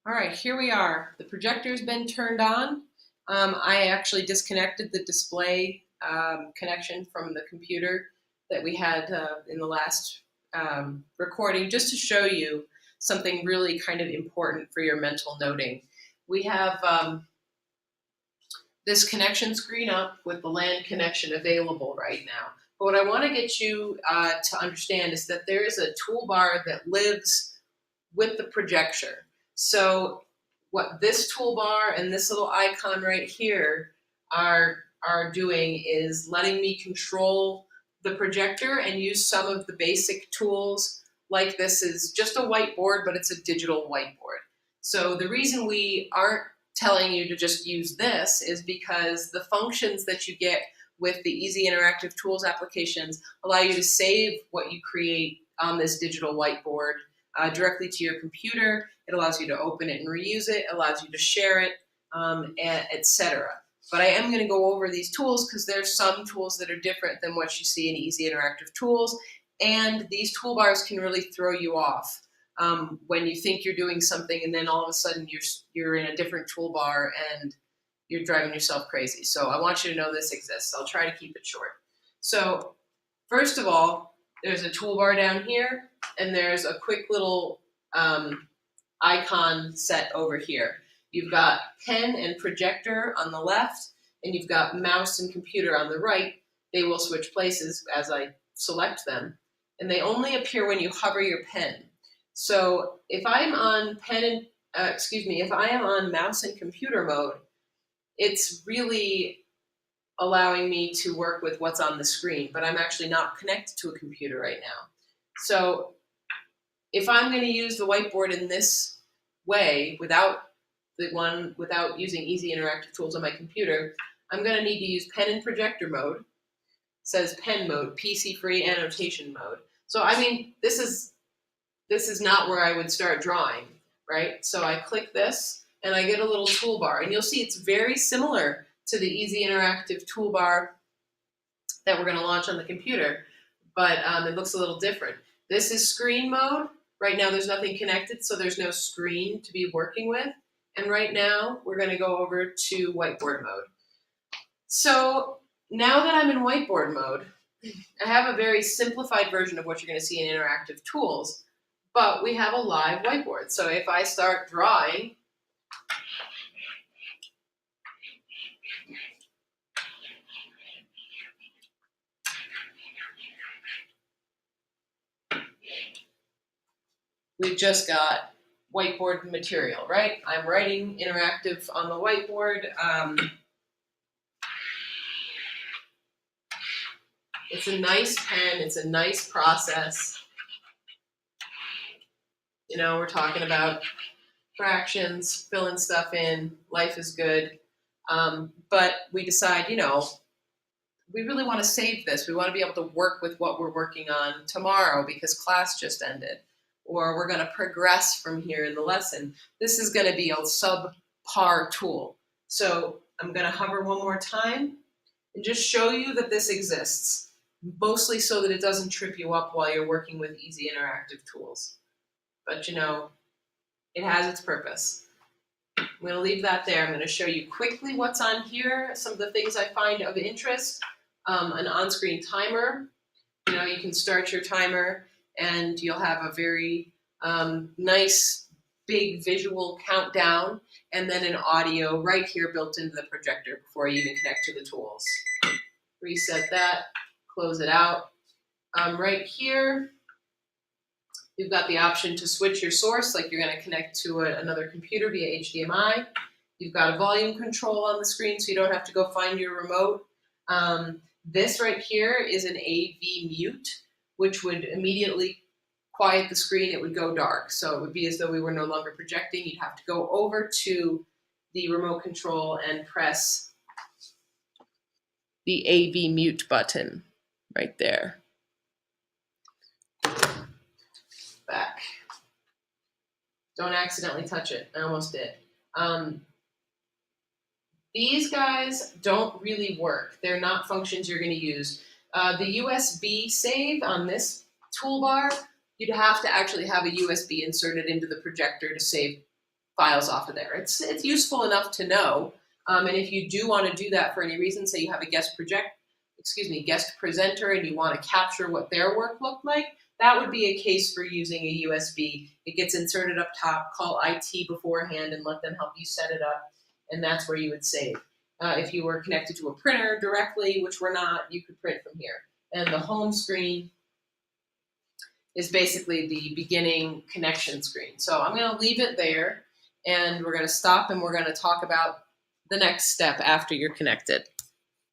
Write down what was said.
All right, here we are. The projector's been turned on. I actually disconnected the display connection from the computer that we had in the last recording just to show you something really kind of important for your mental noting. We have this connection screen up with the LAN connection available right now. But what I want to get you to understand is that there is a toolbar that lives with the projector. So what this toolbar and this little icon right here are doing is letting me control the projector and use some of the basic tools. Like this is just a whiteboard, but it's a digital whiteboard. So the reason we aren't telling you to just use this is because the functions that you get with the Easy Interactive Tools applications allow you to save what you create on this digital whiteboard directly to your computer. It allows you to open it and reuse it, allows you to share it, etc. But I am going to go over these tools because there's some tools that are different than what you see in Easy Interactive Tools, and these toolbars can really throw you off when you think you're doing something and then all of a sudden you're in a different toolbar and you're driving yourself crazy. So I want you to know this exists. I'll try to keep it short. So first of all, there's a toolbar down here, and there's a quick little icon set over here. You've got pen and projector on the left, and you've got mouse and computer on the right. They will switch places as I select them, and they only appear when you hover your pen. So if I'm on if I am on mouse and computer mode, it's really allowing me to work with what's on the screen, but I'm actually not connected to a computer right now. So if I'm going to use the whiteboard in this way without using Easy Interactive Tools on my computer, I'm going to need to use pen and projector mode. It says pen mode, PC free annotation mode. So I mean, this is not where I would start drawing, right? So I click this and I get a little toolbar, and you'll see it's very similar to the Easy Interactive toolbar that we're going to launch on the computer, but it looks a little different. This is screen mode. Right now there's nothing connected, so there's no screen to be working with. And right now we're going to go over to whiteboard mode. So now that I'm in whiteboard mode, I have a very simplified version of what you're going to see in interactive tools, but we have a live whiteboard. So if I start drawing, we've just got whiteboard material, right? I'm writing interactive on the whiteboard. It's a nice pen, it's a nice process. You know, we're talking about fractions, filling stuff in, life is good. But we decide, we really want to save this. We want to be able to work with what we're working on tomorrow because class just ended. Or we're going to progress from here in the lesson. This is going to be a subpar tool. So I'm going to hover one more time and just show you that this exists, mostly so that it doesn't trip you up while you're working with Easy Interactive Tools. But it has its purpose. I'm going to leave that there. I'm going to show you quickly what's on here, some of the things I find of interest. An on-screen timer. You can start your timer and you'll have a very nice big visual countdown, and then an audio right here built into the projector before you even connect to the tools. Reset that, close it out. Right here, you've got the option to switch your source, like you're going to connect to another computer via HDMI. You've got a volume control on the screen, so you don't have to go find your remote. This right here is an AV mute, which would immediately quiet the screen. It would go dark. So it would be as though we were no longer projecting. You'd have to go over to the remote control and press the AV mute button right there. Back. Don't accidentally touch it. I almost did. These guys don't really work. They're not functions you're going to use. The USB save on this toolbar, you'd have to actually have a USB inserted into the projector to save files off of there. It's useful enough to know. And if you do want to do that for any reason, say you have a guest presenter, and you want to capture what their work looked like, that would be a case for using a USB. It gets inserted up top. Call IT beforehand and let them help you set it up, and that's where you would save. If you were connected to a printer directly, which we're not, you could print from here. And the home screen is basically the beginning connection screen. So I'm going to leave it there, and we're going to stop, and we're going to talk about the next step after you're connected.